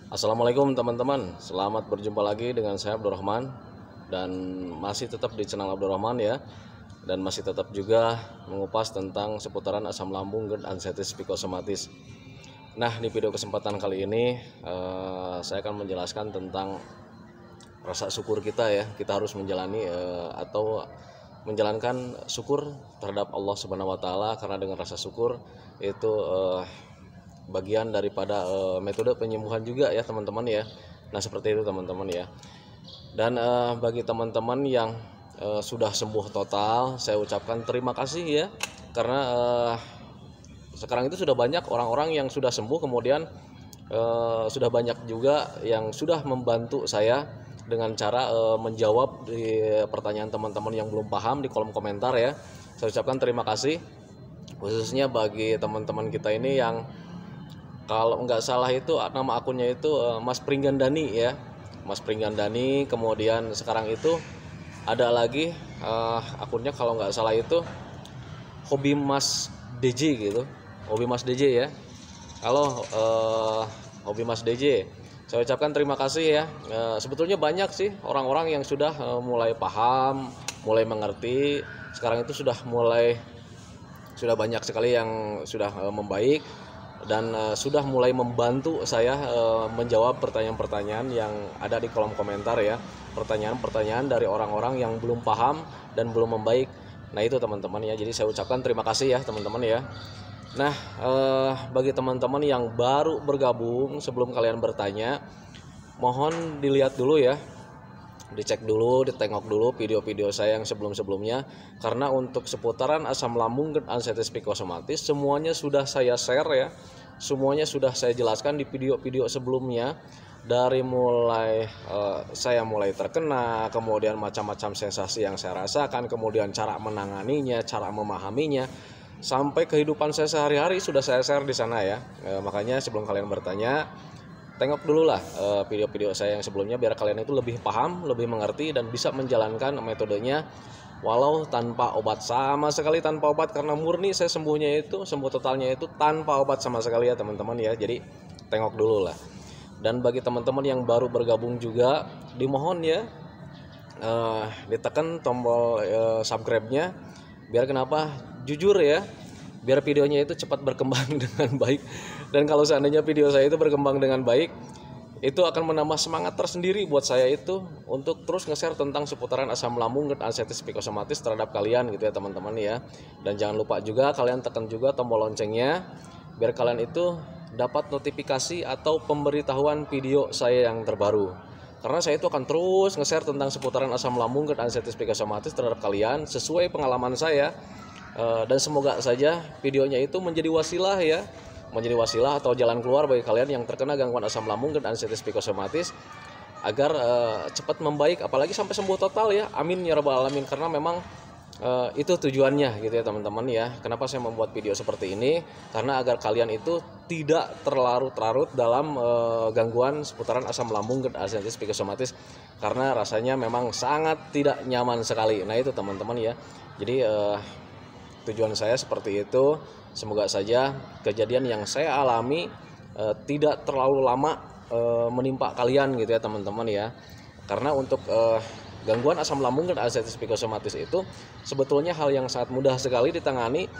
Assalamualaikum teman-teman, selamat berjumpa lagi dengan saya Abdurrahman. Dan masih tetap di channel Abdurrahman ya. Dan masih tetap juga mengupas tentang seputaran asam lambung, GERD, anxieties, psikosomatis. Nah, di video kesempatan kali ini saya akan menjelaskan tentang rasa syukur kita ya. Kita harus menjalani atau menjalankan syukur terhadap Allah Subhanahu wa taala, karena dengan rasa syukur itu bagian daripada metode penyembuhan juga ya teman-teman ya. Nah, seperti itu teman-teman ya. Dan bagi teman-teman yang sudah sembuh total, saya ucapkan terima kasih ya, karena sekarang itu sudah banyak orang-orang yang sudah sembuh, kemudian sudah banyak juga yang sudah membantu saya dengan cara menjawab di pertanyaan teman-teman yang belum paham di kolom komentar ya. Saya ucapkan terima kasih, khususnya bagi teman-teman kita ini yang kalau nggak salah itu nama akunnya itu Mas Pringgandani ya, Mas Pringgandani. Kemudian sekarang itu ada lagi akunnya kalau nggak salah itu Hobi Mas DJ gitu, Hobi Mas DJ ya. Kalau Hobi Mas DJ, saya ucapkan terima kasih ya. Sebetulnya banyak sih orang-orang yang sudah mulai paham, mulai mengerti. Sekarang itu sudah banyak sekali yang sudah membaik dan sudah mulai membantu saya menjawab pertanyaan-pertanyaan yang ada di kolom komentar ya. Pertanyaan-pertanyaan dari orang-orang yang belum paham dan belum membaik. Nah, itu teman-teman ya. Jadi saya ucapkan terima kasih ya teman-teman ya. Nah, bagi teman-teman yang baru bergabung, sebelum kalian bertanya, mohon dilihat dulu ya, dicek dulu, ditengok dulu video-video saya yang sebelum-sebelumnya, karena untuk seputaran asam lambung dan anxieties psikosomatis semuanya sudah saya share ya, semuanya sudah saya jelaskan di video-video sebelumnya, dari mulai saya mulai terkena, kemudian macam-macam sensasi yang saya rasakan, kemudian cara menanganinya, cara memahaminya, sampai kehidupan saya sehari-hari sudah saya share di sana ya. Makanya sebelum kalian bertanya, tengok dulu lah video-video saya yang sebelumnya, biar kalian itu lebih paham, lebih mengerti, dan bisa menjalankan metodenya walau tanpa obat, sama sekali tanpa obat, karena murni saya sembuh totalnya itu tanpa obat sama sekali ya teman-teman ya. Jadi tengok dulu lah. Dan bagi teman-teman yang baru bergabung juga, dimohon ya ditekan tombol subscribe-nya, biar kenapa, jujur ya, biar videonya itu cepat berkembang dengan baik. Dan kalau seandainya video saya itu berkembang dengan baik, itu akan menambah semangat tersendiri buat saya itu untuk terus nge-share tentang seputaran asam lambung dan anxieties psikosomatis terhadap kalian gitu ya teman-teman ya. Dan jangan lupa juga kalian tekan juga tombol loncengnya, biar kalian itu dapat notifikasi atau pemberitahuan video saya yang terbaru. Karena saya itu akan terus nge-share tentang seputaran asam lambung dan anxieties psikosomatis terhadap kalian sesuai pengalaman saya. Dan semoga saja videonya itu menjadi wasilah ya, menjadi wasilah atau jalan keluar bagi kalian yang terkena gangguan asam lambung dan anxieties psikosomatis, agar cepat membaik, apalagi sampai sembuh total ya. Amin ya rabbal alamin. Karena memang itu tujuannya gitu ya teman-teman ya. Kenapa saya membuat video seperti ini? Karena agar kalian itu tidak terlarut-larut dalam gangguan seputaran asam lambung dan anxieties psikosomatis, karena rasanya memang sangat tidak nyaman sekali. Nah, itu teman-teman ya. Jadi tujuan saya seperti itu. Semoga saja kejadian yang saya alami tidak terlalu lama menimpa kalian gitu ya teman-teman ya. Karena untuk gangguan asam lambung dan anxieties psikosomatis itu sebetulnya hal yang sangat mudah sekali ditangani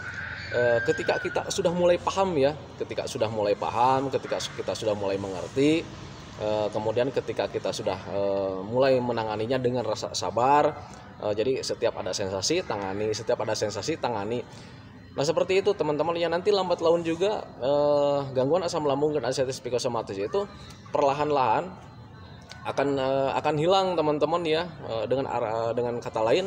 ketika kita sudah mulai paham ya. Ketika sudah mulai paham, ketika kita sudah mulai mengerti, kemudian ketika kita sudah mulai menanganinya dengan rasa sabar. Jadi setiap ada sensasi tangani, setiap ada sensasi tangani. Nah, seperti itu teman-teman ya. Nanti lambat laun juga gangguan asam lambung dan anxieties psikosomatis itu perlahan-lahan akan hilang teman-teman ya. Dengan kata lain,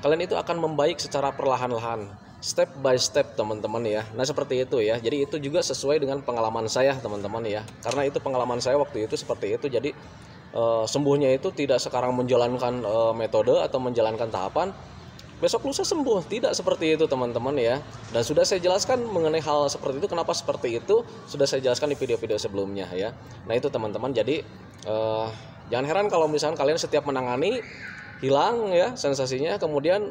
kalian itu akan membaik secara perlahan-lahan, step by step teman-teman ya. Nah, seperti itu ya. Jadi itu juga sesuai dengan pengalaman saya teman-teman ya. Karena itu pengalaman saya waktu itu seperti itu. Jadi sembuhnya itu tidak sekarang menjalankan metode atau menjalankan tahapan besok lusa sembuh, tidak seperti itu teman-teman ya. Dan sudah saya jelaskan mengenai hal seperti itu, kenapa seperti itu sudah saya jelaskan di video-video sebelumnya ya. Nah, itu teman-teman. Jadi jangan heran kalau misalkan kalian setiap menangani hilang ya sensasinya, kemudian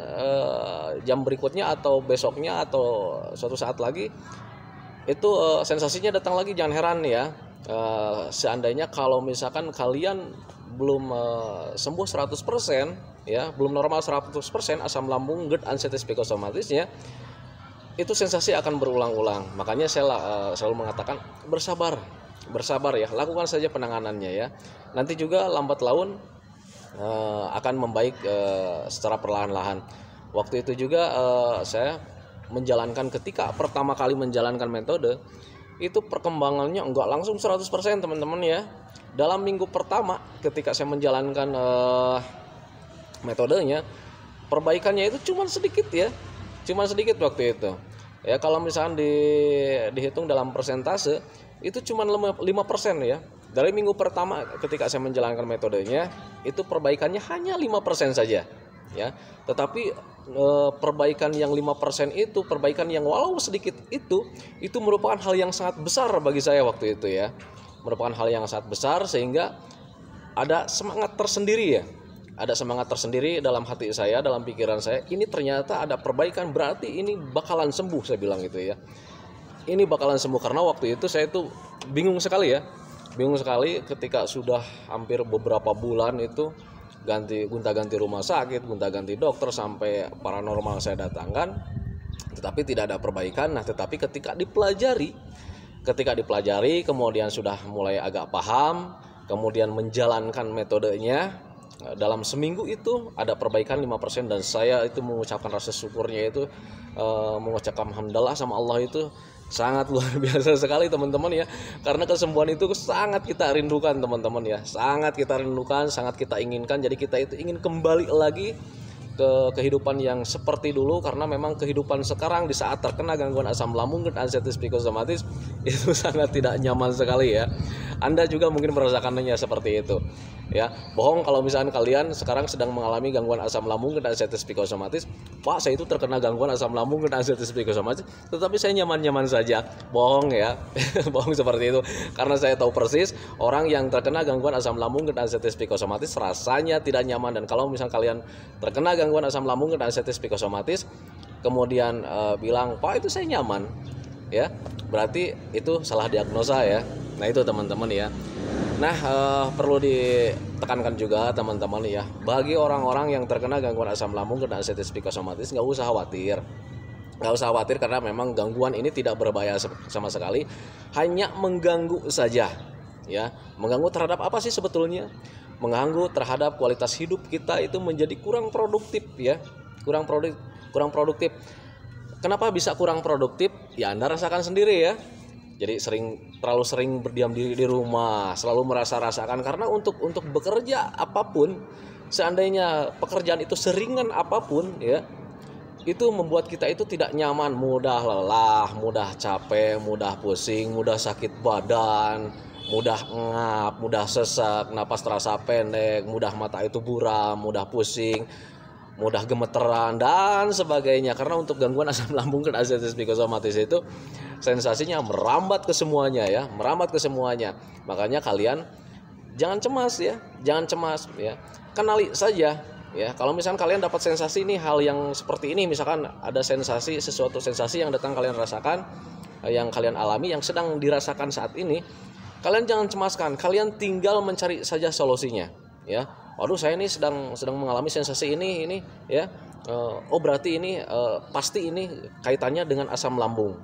jam berikutnya atau besoknya atau suatu saat lagi itu sensasinya datang lagi. Jangan heran ya. seandainya kalau misalkan kalian belum sembuh 100%, ya, belum normal 100% asam lambung, GERD, anestesi psikosomatisnya, itu sensasi akan berulang-ulang. Makanya saya selalu mengatakan bersabar ya, lakukan saja penanganannya ya. Nanti juga lambat laun akan membaik secara perlahan-lahan. Waktu itu juga saya menjalankan, ketika pertama kali menjalankan metode itu perkembangannya enggak langsung 100% teman-teman ya. Dalam minggu pertama ketika saya menjalankan metodenya, perbaikannya itu cuma sedikit ya, cuma sedikit waktu itu ya. Kalau misalkan dihitung dalam persentase itu cuma 5% ya. Dari minggu pertama ketika saya menjalankan metodenya itu perbaikannya hanya 5% saja ya. Tetapi perbaikan yang 5% itu, perbaikan yang walau sedikit itu merupakan hal yang sangat besar bagi saya waktu itu ya. Merupakan hal yang sangat besar sehingga ada semangat tersendiri ya. Ada semangat tersendiri dalam hati saya, dalam pikiran saya, ini ternyata ada perbaikan, berarti ini bakalan sembuh, saya bilang gitu ya. Ini bakalan sembuh, karena waktu itu saya itu bingung sekali ya. Bingung sekali ketika sudah hampir beberapa bulan itu gonta-ganti rumah sakit, gonta-ganti dokter, sampai paranormal saya datangkan, tetapi tidak ada perbaikan. Nah, tetapi ketika dipelajari, kemudian sudah mulai agak paham, kemudian menjalankan metodenya, dalam seminggu itu ada perbaikan 5%, dan saya itu mengucapkan rasa syukurnya itu, mengucapkan alhamdulillah sama Allah itu sangat luar biasa sekali teman-teman ya. Karena kesembuhan itu sangat kita rindukan teman-teman ya, sangat kita rindukan, sangat kita inginkan. Jadi kita itu ingin kembali lagi ke kehidupan yang seperti dulu, karena memang kehidupan sekarang di saat terkena gangguan asam lambung dan anestesi psikosomatis itu sangat tidak nyaman sekali ya. Anda juga mungkin merasakannya seperti itu ya. Bohong kalau misalnya kalian sekarang sedang mengalami gangguan asam lambung dan anestesi psikosomatis, Pak, saya itu terkena gangguan asam lambung dan anestesi psikosomatis tetapi saya nyaman-nyaman saja. Bohong ya. Bohong seperti itu, karena saya tahu persis orang yang terkena gangguan asam lambung dan anestesi psikosomatis rasanya tidak nyaman. Dan kalau misalnya kalian terkena gangguan asam lambung dan anestesi psikosomatis kemudian bilang, Pak, itu saya nyaman ya, berarti itu salah diagnosa ya. Nah itu teman-teman ya. Nah perlu ditekankan juga teman-teman ya, bagi orang-orang yang terkena gangguan asam lambung dan anestesi psikosomatis nggak usah khawatir, karena memang gangguan ini tidak berbahaya sama sekali, hanya mengganggu saja ya. Mengganggu terhadap apa sih sebetulnya? Mengganggu terhadap kualitas hidup kita itu menjadi kurang produktif ya, kurang produktif. Kenapa bisa kurang produktif? Ya Anda rasakan sendiri ya. Jadi terlalu sering berdiam diri di rumah, selalu rasakan, karena untuk bekerja apapun, seandainya pekerjaan itu seringan apapun ya, itu membuat kita itu tidak nyaman, mudah lelah, mudah capek, mudah pusing, mudah sakit badan, mudah ngap, mudah sesak, napas terasa pendek, mudah mata itu buram, mudah pusing, mudah gemeteran dan sebagainya. Karena untuk gangguan asam lambung dan anestesi psikosomatis itu sensasinya merambat ke semuanya ya, merambat ke semuanya. Makanya kalian jangan cemas ya, kenali saja ya. Kalau misalkan kalian dapat sensasi ini, hal yang seperti ini, misalkan ada sesuatu sensasi yang datang kalian rasakan, yang kalian alami, yang sedang dirasakan saat ini, kalian jangan cemaskan, kalian tinggal mencari saja solusinya ya. Waduh, saya ini sedang mengalami sensasi ini ya. Oh berarti ini pasti ini kaitannya dengan asam lambung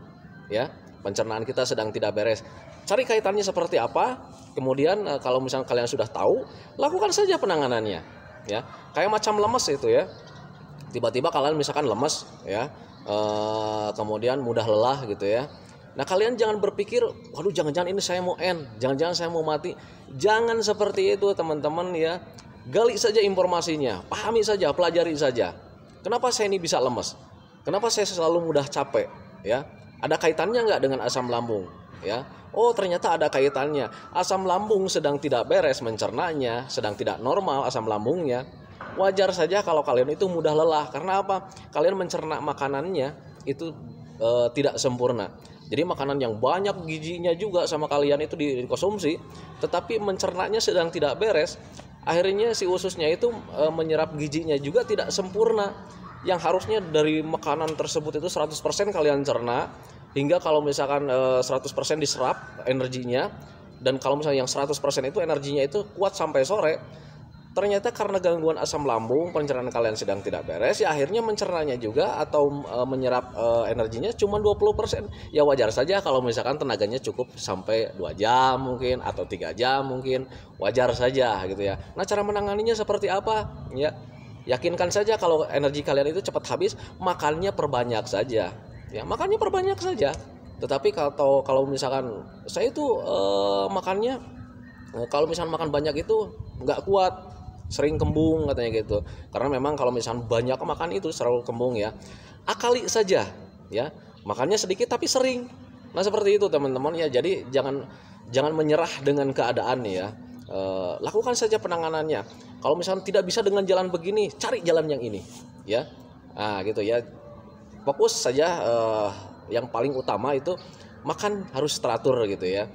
ya. Pencernaan kita sedang tidak beres. Cari kaitannya seperti apa. Kemudian kalau misalnya kalian sudah tahu, lakukan saja penanganannya ya. Kayak macam lemes itu ya. Tiba-tiba kalian misalkan lemes ya, kemudian mudah lelah gitu ya. Nah kalian jangan berpikir, waduh jangan-jangan ini saya mau jangan-jangan saya mau mati. Jangan seperti itu teman-teman ya. Gali saja informasinya, pahami saja, pelajari saja. Kenapa saya ini bisa lemes? Kenapa saya selalu mudah capek ya? Ada kaitannya nggak dengan asam lambung ya? Oh ternyata ada kaitannya. Asam lambung sedang tidak beres mencernanya, sedang tidak normal asam lambungnya. Wajar saja kalau kalian itu mudah lelah. Karena apa? Kalian mencerna makanannya itu tidak sempurna. Jadi makanan yang banyak gizinya juga sama kalian itu dikonsumsi, tetapi mencernanya sedang tidak beres. Akhirnya si ususnya itu menyerap gizinya juga tidak sempurna. Yang harusnya dari makanan tersebut itu 100% kalian cerna, hingga kalau misalkan 100% diserap energinya, Dan kalau misalnya yang 100% itu energinya itu kuat sampai sore, ternyata karena gangguan asam lambung, pencernaan kalian sedang tidak beres, ya akhirnya mencernanya juga atau menyerap energinya cuma 20%. Ya wajar saja kalau misalkan tenaganya cukup sampai 2 jam mungkin atau 3 jam mungkin, wajar saja gitu ya. Nah, cara menanganinya seperti apa? Ya, yakinkan saja kalau energi kalian itu cepat habis, makannya perbanyak saja. Ya, makannya perbanyak saja. Tetapi kalau misalkan saya itu makannya, kalau misalkan makan banyak itu nggak kuat, sering kembung katanya gitu. Karena memang kalau misalkan banyak makan itu selalu kembung ya. Akali saja ya, makannya sedikit tapi sering. Nah, seperti itu teman-teman ya. Jadi jangan menyerah dengan keadaan ya. Lakukan saja penanganannya. Kalau misalkan tidak bisa dengan jalan begini, cari jalan yang ini ya. Nah, gitu ya. Fokus saja, yang paling utama itu makan harus teratur gitu ya.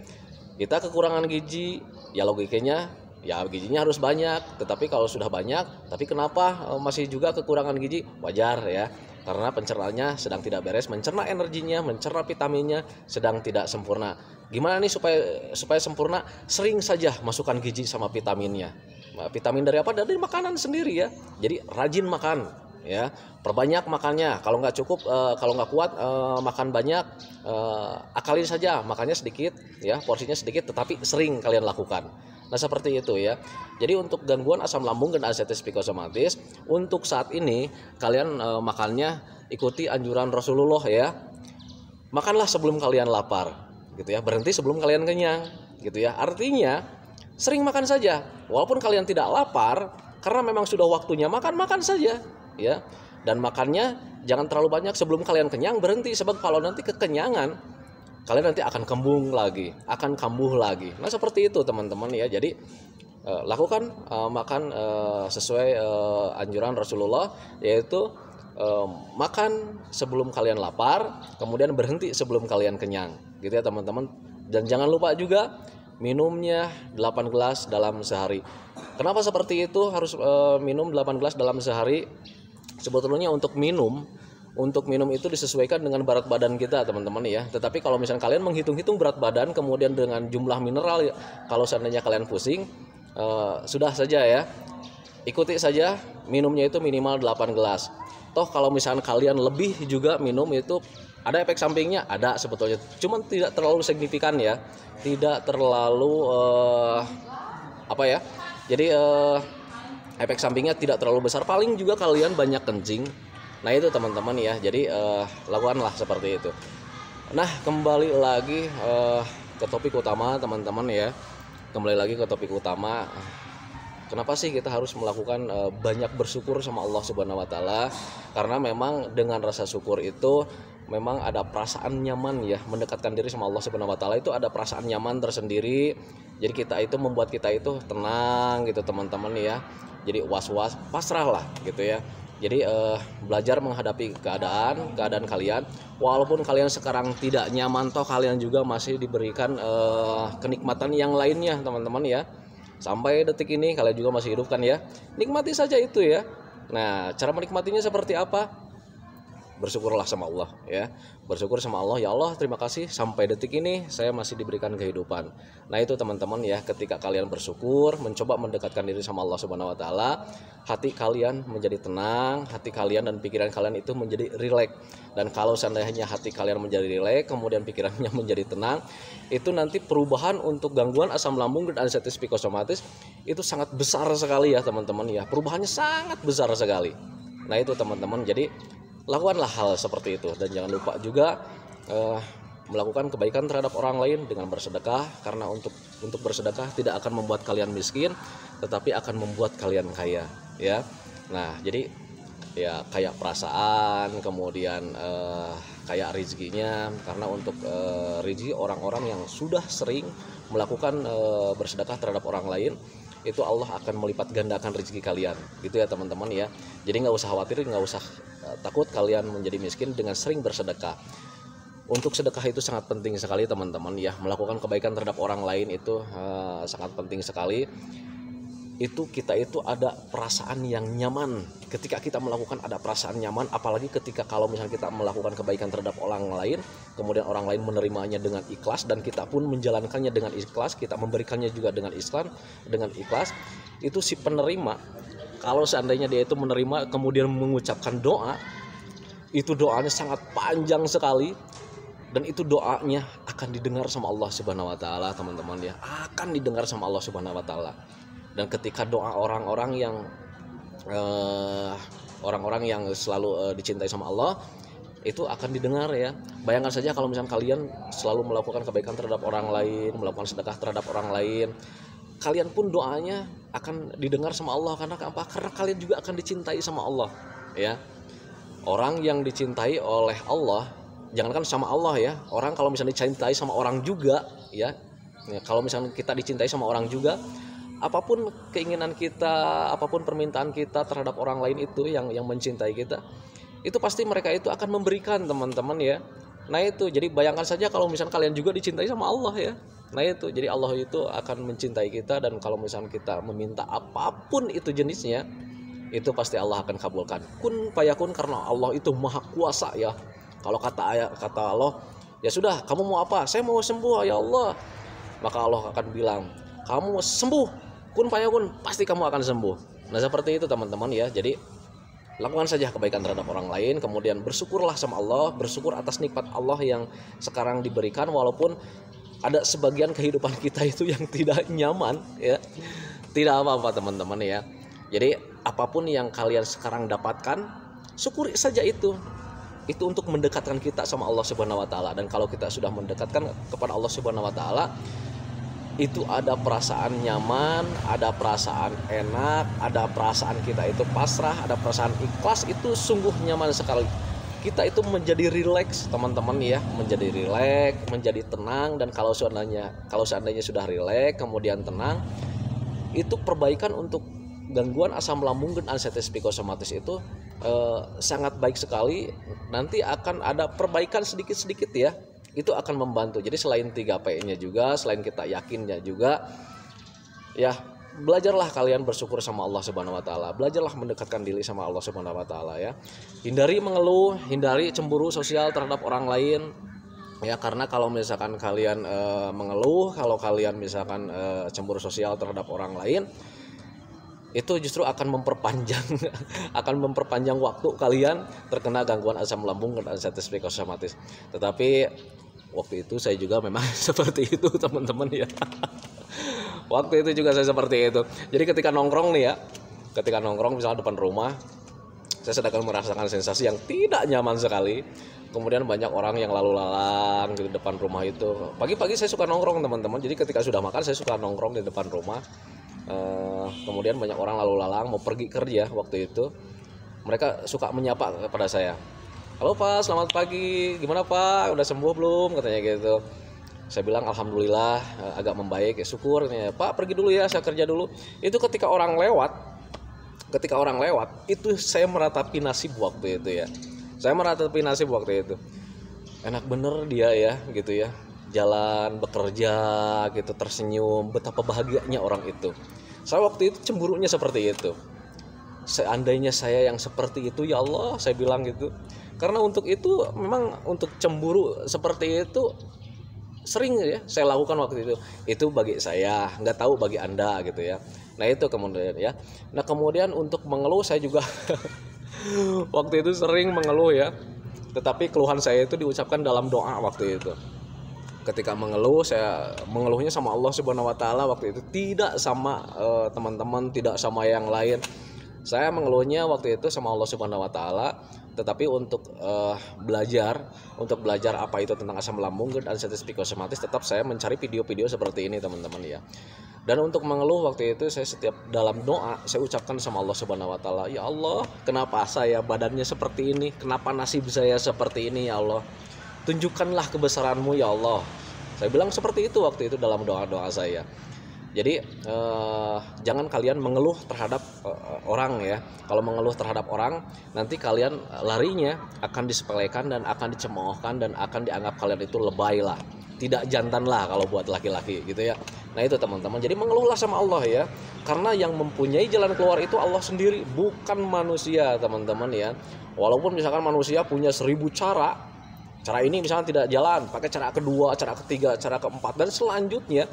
Kita kekurangan gizi, ya logikanya ya gizinya harus banyak. Tetapi kalau sudah banyak, tapi kenapa masih juga kekurangan gizi? Wajar ya, karena pencernaannya sedang tidak beres, mencerna energinya, mencerna vitaminnya sedang tidak sempurna. Gimana nih supaya sempurna? Sering saja masukkan gizi sama vitaminnya. Vitamin dari apa? Dari makanan sendiri ya. Jadi rajin makan ya, perbanyak makannya. Kalau nggak cukup, kalau nggak kuat makan banyak, akalin saja makannya sedikit ya, porsinya sedikit tetapi sering kalian lakukan. Nah, seperti itu ya. Jadi untuk gangguan asam lambung dan ascites psikosomatis, untuk saat ini kalian makannya ikuti anjuran Rasulullah ya. Makanlah sebelum kalian lapar gitu ya, berhenti sebelum kalian kenyang gitu ya. Artinya sering makan saja walaupun kalian tidak lapar, karena memang sudah waktunya makan saja ya. Dan makannya jangan terlalu banyak sebelum kalian kenyang, berhenti, sebab kalau nanti kekenyangan kalian nanti akan kembung lagi, akan kambuh lagi. Nah, seperti itu teman-teman ya. Jadi lakukan makan sesuai anjuran Rasulullah, yaitu makan sebelum kalian lapar, kemudian berhenti sebelum kalian kenyang gitu ya teman-teman. Dan jangan lupa juga minumnya 8 gelas dalam sehari. Kenapa seperti itu harus minum 8 gelas dalam sehari? Sebetulnya untuk minum itu disesuaikan dengan berat badan kita teman-teman ya. Tetapi kalau misalnya kalian menghitung-hitung berat badan kemudian dengan jumlah mineral ya, kalau seandainya kalian pusing, sudah saja ya, ikuti saja minumnya itu minimal 8 gelas. Toh kalau misalnya kalian lebih juga minum itu ada efek sampingnya, ada sebetulnya, cuman tidak terlalu signifikan ya, tidak terlalu jadi efek sampingnya tidak terlalu besar, paling juga kalian banyak kencing. Nah, itu teman-teman ya. Jadi lakukanlah seperti itu. Nah, kembali lagi ke topik utama teman-teman ya. Kembali lagi ke topik utama. Kenapa sih kita harus melakukan banyak bersyukur sama Allah Subhanahu wa taala? Karena memang dengan rasa syukur itu memang ada perasaan nyaman ya, mendekatkan diri sama Allah Subhanahu wa taala itu ada perasaan nyaman tersendiri. Jadi membuat kita itu tenang gitu teman-teman ya. Jadi was-was, pasrah lah gitu ya. Jadi belajar menghadapi keadaan kalian, walaupun kalian sekarang tidak nyaman, toh kalian juga masih diberikan kenikmatan yang lainnya teman-teman ya. Sampai detik ini kalian juga masih hidup kan ya, nikmati saja itu ya. Nah, cara menikmatinya seperti apa? Bersyukurlah sama Allah ya. Bersyukur sama Allah, ya Allah terima kasih sampai detik ini saya masih diberikan kehidupan. Nah, itu teman-teman ya, ketika kalian bersyukur, mencoba mendekatkan diri sama Allah Subhanahu wa taala, hati kalian menjadi tenang, hati kalian dan pikiran kalian itu menjadi rileks. Dan kalau seandainya hati kalian menjadi rileks, kemudian pikirannya menjadi tenang, itu nanti perubahan untuk gangguan asam lambung dan ascites psikosomatis itu sangat besar sekali ya teman-teman ya. Perubahannya sangat besar sekali. Nah, itu teman-teman, jadi lakukanlah hal seperti itu. Dan jangan lupa juga melakukan kebaikan terhadap orang lain dengan bersedekah, karena untuk bersedekah tidak akan membuat kalian miskin, tetapi akan membuat kalian kaya ya. Nah, jadi ya kayak perasaan, kemudian kayak rezekinya, karena untuk rezeki orang-orang yang sudah sering melakukan bersedekah terhadap orang lain, itu Allah akan melipat gandakan rezeki kalian gitu ya teman-teman ya. Jadi nggak usah khawatir, nggak usah takut kalian menjadi miskin dengan sering bersedekah. Untuk sedekah itu sangat penting sekali teman-teman ya. Melakukan kebaikan terhadap orang lain itu sangat penting sekali. itu kita itu ada perasaan yang nyaman. Ketika kita melakukan ada perasaan nyaman, apalagi ketika kalau misalnya kita melakukan kebaikan terhadap orang lain, kemudian orang lain menerimanya dengan ikhlas dan kita pun menjalankannya dengan ikhlas, kita memberikannya juga dengan ikhlas, itu si penerima, kalau seandainya dia itu menerima kemudian mengucapkan doa, itu doanya sangat panjang sekali. Dan itu doanya akan didengar sama Allah Subhanahu wa taala, teman-teman ya. Akan didengar sama Allah Subhanahu wa taala. Dan ketika doa orang-orang yang selalu dicintai sama Allah, itu akan didengar ya. Bayangkan saja kalau misalnya kalian selalu melakukan kebaikan terhadap orang lain, melakukan sedekah terhadap orang lain, kalian pun doanya akan didengar sama Allah. Karena apa? Karena kalian juga akan dicintai sama Allah ya. Orang yang dicintai oleh Allah, jangankan sama Allah ya, orang kalau misalnya dicintai sama orang juga ya, kalau misalnya kita dicintai sama orang juga, apapun keinginan kita, apapun permintaan kita terhadap orang lain itu yang mencintai kita, itu pasti mereka itu akan memberikan, teman-teman ya. Nah itu, jadi bayangkan saja kalau misalnya kalian juga dicintai sama Allah ya. Nah itu, jadi Allah itu akan mencintai kita, dan kalau misalnya kita meminta apapun itu jenisnya, itu pasti Allah akan kabulkan. Kun fayakun, karena Allah itu maha kuasa ya. Kalau kata Allah, ya sudah, kamu mau apa? Saya mau sembuh ya Allah. Maka Allah akan bilang, kamu mau sembuh, kun fayakun, pasti kamu akan sembuh. Nah seperti itu teman-teman ya. Jadi lakukan saja kebaikan terhadap orang lain, kemudian bersyukurlah sama Allah, bersyukur atas nikmat Allah yang sekarang diberikan, walaupun ada sebagian kehidupan kita itu yang tidak nyaman ya. Tidak apa-apa teman-teman ya. Jadi apapun yang kalian sekarang dapatkan, syukuri saja itu. Itu untuk mendekatkan kita sama Allah Subhanahu wa taala. Dan kalau kita sudah mendekatkan kepada Allah Subhanahu wa taala, itu ada perasaan nyaman, ada perasaan enak, ada perasaan kita itu pasrah, ada perasaan ikhlas, itu sungguh nyaman sekali. Kita itu menjadi rileks, teman-teman ya, menjadi rileks, menjadi tenang. Dan kalau seandainya sudah rileks kemudian tenang, itu perbaikan untuk gangguan asam lambung dan anestesi psikosomatis itu sangat baik sekali. Nanti akan ada perbaikan sedikit-sedikit ya. Itu akan membantu. Jadi selain 3P-nya juga, selain kita yakinnya juga, ya belajarlah kalian bersyukur sama Allah Subhanahu wa taala. Belajarlah mendekatkan diri sama Allah Subhanahu wa taala ya. Hindari mengeluh, hindari cemburu sosial terhadap orang lain. Ya, karena kalau misalkan kalian mengeluh, kalau kalian misalkan cemburu sosial terhadap orang lain, itu justru akan memperpanjang waktu kalian terkena gangguan asam lambung dan anestesi psikosomatis. Tetapi waktu itu saya juga memang seperti itu teman-teman ya. Waktu itu juga saya seperti itu. Jadi ketika nongkrong nih ya, misalnya depan rumah, saya sedang merasakan sensasi yang tidak nyaman sekali. Kemudian banyak orang yang lalu lalang di depan rumah itu. Pagi-pagi saya suka nongkrong teman-teman. Jadi ketika sudah makan saya suka nongkrong di depan rumah. Kemudian banyak orang lalu lalang mau pergi kerja waktu itu. Mereka suka menyapa kepada saya. Halo Pak, selamat pagi. Gimana Pak? Udah sembuh belum? Katanya gitu. Saya bilang alhamdulillah agak membaik. Ya syukur. Pak pergi dulu ya, saya kerja dulu. Itu ketika orang lewat, itu saya meratapi nasib waktu itu ya. Enak bener dia ya gitu ya. Jalan bekerja gitu, tersenyum, betapa bahagianya orang itu. Saya waktu itu cemburunya seperti itu. Seandainya saya yang seperti itu, ya Allah, saya bilang gitu. Karena untuk itu memang untuk cemburu seperti itu sering ya saya lakukan waktu itu. Itu bagi saya, nggak tahu bagi Anda gitu ya. Nah itu kemudian ya. Nah kemudian untuk mengeluh saya juga waktu itu sering mengeluh ya. Tetapi keluhan saya itu diucapkan dalam doa waktu itu. Ketika mengeluh, saya mengeluhnya sama Allah Subhanahu wa taala waktu itu, tidak sama teman-teman, tidak sama yang lain. Saya mengeluhnya waktu itu sama Allah Subhanahu wa taala, tetapi untuk belajar apa itu tentang asam lambung dan anestesi psikosomatis, tetap saya mencari video-video seperti ini teman-teman ya. Dan untuk mengeluh waktu itu saya setiap dalam doa saya ucapkan sama Allah Subhanahu wa taala, ya Allah, kenapa saya badannya seperti ini? Kenapa nasib saya seperti ini ya Allah? Tunjukkanlah kebesaran-Mu ya Allah. Saya bilang seperti itu waktu itu dalam doa-doa saya. Jadi jangan kalian mengeluh terhadap orang ya. Kalau mengeluh terhadap orang, nanti kalian larinya akan disepelekan dan akan dicemoohkan dan akan dianggap kalian itu lebay lah. tidak jantan lah kalau buat laki-laki gitu ya. Nah itu teman-teman, jadi mengeluhlah sama Allah ya, karena yang mempunyai jalan keluar itu Allah sendiri, bukan manusia teman-teman ya. Walaupun misalkan manusia punya 1000 cara ini misalkan tidak jalan, pakai cara kedua, cara ketiga, cara keempat dan selanjutnya,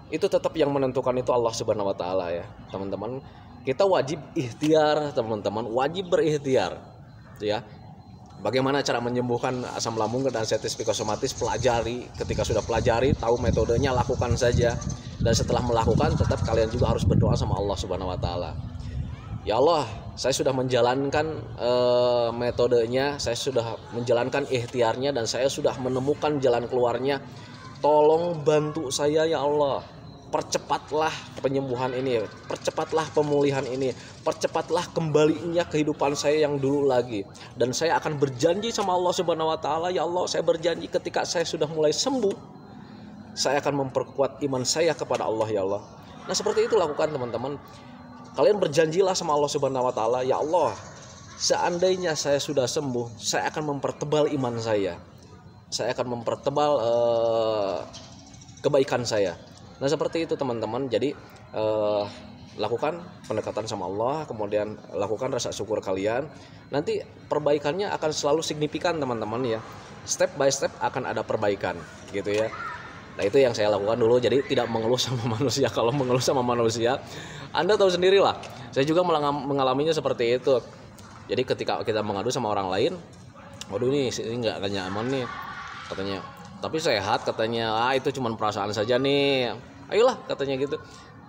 itu tetap yang menentukan itu Allah Subhanahu wa taala ya teman-teman. Kita wajib ikhtiar teman-teman, wajib berikhtiar ya. Bagaimana cara menyembuhkan asam lambung dan anxietis psikosomatis, pelajari. Ketika sudah pelajari, tahu metodenya, lakukan saja. Dan setelah melakukan, tetap kalian juga harus berdoa sama Allah Subhanahu wa taala. Ya Allah, saya sudah menjalankan metodenya, saya sudah menjalankan ikhtiarnya, dan saya sudah menemukan jalan keluarnya. Tolong bantu saya ya Allah. Percepatlah penyembuhan ini, percepatlah pemulihan ini, percepatlah kembalinya kehidupan saya yang dulu lagi. Dan saya akan berjanji sama Allah Subhanahu wa taala, ya Allah, saya berjanji ketika saya sudah mulai sembuh, saya akan memperkuat iman saya kepada Allah ya Allah. Nah, seperti itu lakukan teman-teman. Kalian berjanjilah sama Allah Subhanahu wa taala, ya Allah, seandainya saya sudah sembuh, saya akan mempertebal iman saya. Saya akan mempertebal kebaikan saya. Nah seperti itu teman-teman. Jadi lakukan pendekatan sama Allah, kemudian lakukan rasa syukur kalian. Nanti perbaikannya akan selalu signifikan teman-teman ya. Step by step akan ada perbaikan gitu ya. Nah itu yang saya lakukan dulu. Jadi tidak mengeluh sama manusia. Kalau mengeluh sama manusia, Anda tahu sendirilah. Saya juga mengalaminya seperti itu. Jadi ketika kita mengadu sama orang lain, waduh ini nggak nyaman nih katanya, tapi sehat katanya, itu cuman perasaan saja nih, ayolah katanya gitu.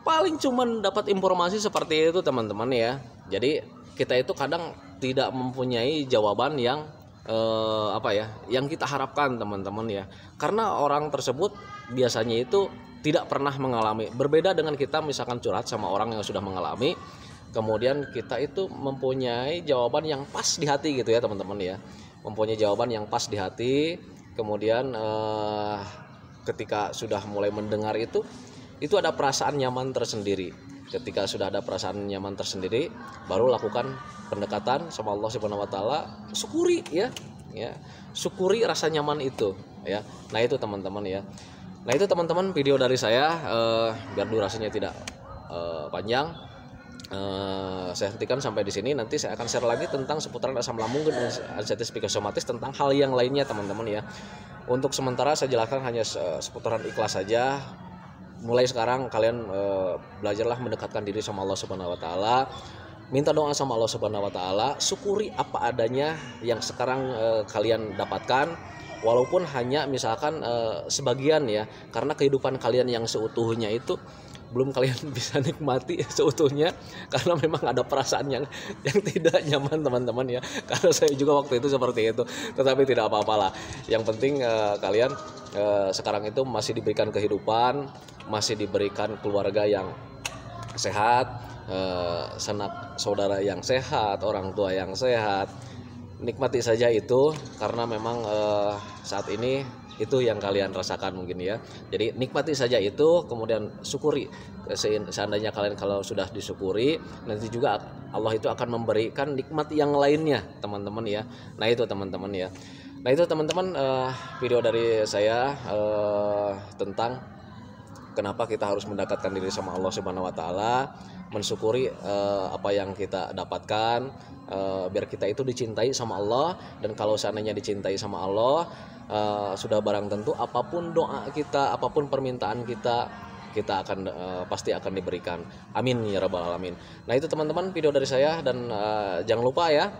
Paling cuman dapat informasi seperti itu teman-teman ya. Jadi kita itu kadang tidak mempunyai jawaban yang yang kita harapkan teman-teman ya, karena orang tersebut biasanya itu tidak pernah mengalami. Berbeda dengan kita misalkan curhat sama orang yang sudah mengalami, kemudian kita itu mempunyai jawaban yang pas di hati gitu ya teman-teman ya, mempunyai jawaban yang pas di hati. Kemudian ketika sudah mulai mendengar itu ada perasaan nyaman tersendiri. Ketika sudah ada perasaan nyaman tersendiri, baru lakukan pendekatan sama Allah Subhanahu wa taala, syukuri ya. Syukuri rasa nyaman itu ya. Nah itu teman-teman ya. Nah itu teman-teman video dari saya, biar durasinya tidak panjang. Saya hentikan sampai di sini. Nanti saya akan share lagi tentang seputaran asam lambung dan anxietis psikosomatis, tentang hal yang lainnya teman-teman ya. Untuk sementara saya jelaskan hanya seputaran ikhlas saja. Mulai sekarang kalian belajarlah mendekatkan diri sama Allah Subhanahu wa taala. Minta doa sama Allah Subhanahu wa taala, syukuri apa adanya yang sekarang kalian dapatkan, walaupun hanya misalkan sebagian ya, karena kehidupan kalian yang seutuhnya itu belum kalian bisa nikmati seutuhnya, karena memang ada perasaan yang tidak nyaman teman-teman ya. Karena saya juga waktu itu seperti itu, tetapi tidak apa-apalah. Yang penting kalian sekarang itu masih diberikan kehidupan, masih diberikan keluarga yang sehat, sanak saudara yang sehat, orang tua yang sehat. Nikmati saja itu, karena memang saat ini itu yang kalian rasakan mungkin ya. Jadi nikmati saja itu, kemudian syukuri. Seandainya kalian kalau sudah disyukuri, nanti juga Allah itu akan memberikan nikmat yang lainnya teman-teman ya. Nah itu teman-teman ya. Nah itu teman-teman video dari saya tentang kenapa kita harus mendekatkan diri sama Allah Subhanahu wa taala, mensyukuri apa yang kita dapatkan, biar kita itu dicintai sama Allah. Dan kalau seandainya dicintai sama Allah, sudah barang tentu apapun doa kita, apapun permintaan kita akan pasti akan diberikan. Amin ya rabbal alamin. Nah itu teman-teman video dari saya, dan jangan lupa ya,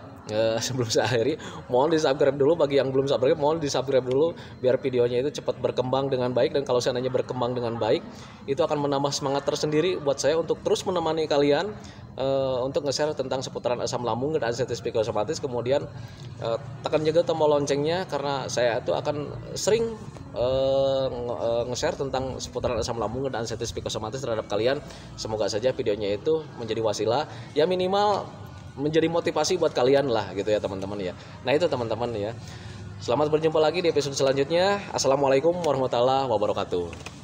sebelum saya akhiri, mohon di subscribe dulu. Bagi yang belum subscribe, mohon di subscribe dulu biar videonya itu cepat berkembang dengan baik. Dan kalau seandainya berkembang dengan baik, itu akan menambah semangat tersendiri buat saya untuk terus menemani kalian untuk nge-share tentang seputaran asam lambung dan anxietis psikosomatis. Kemudian tekan juga tombol loncengnya, karena saya itu akan sering nge-share tentang seputaran asam lambung dan anxietis psikosomatis terhadap kalian. Semoga saja videonya itu menjadi wasilah, ya minimal menjadi motivasi buat kalian lah gitu ya teman-teman ya. Nah itu teman-teman ya. Selamat berjumpa lagi di episode selanjutnya. Assalamualaikum warahmatullahi wabarakatuh.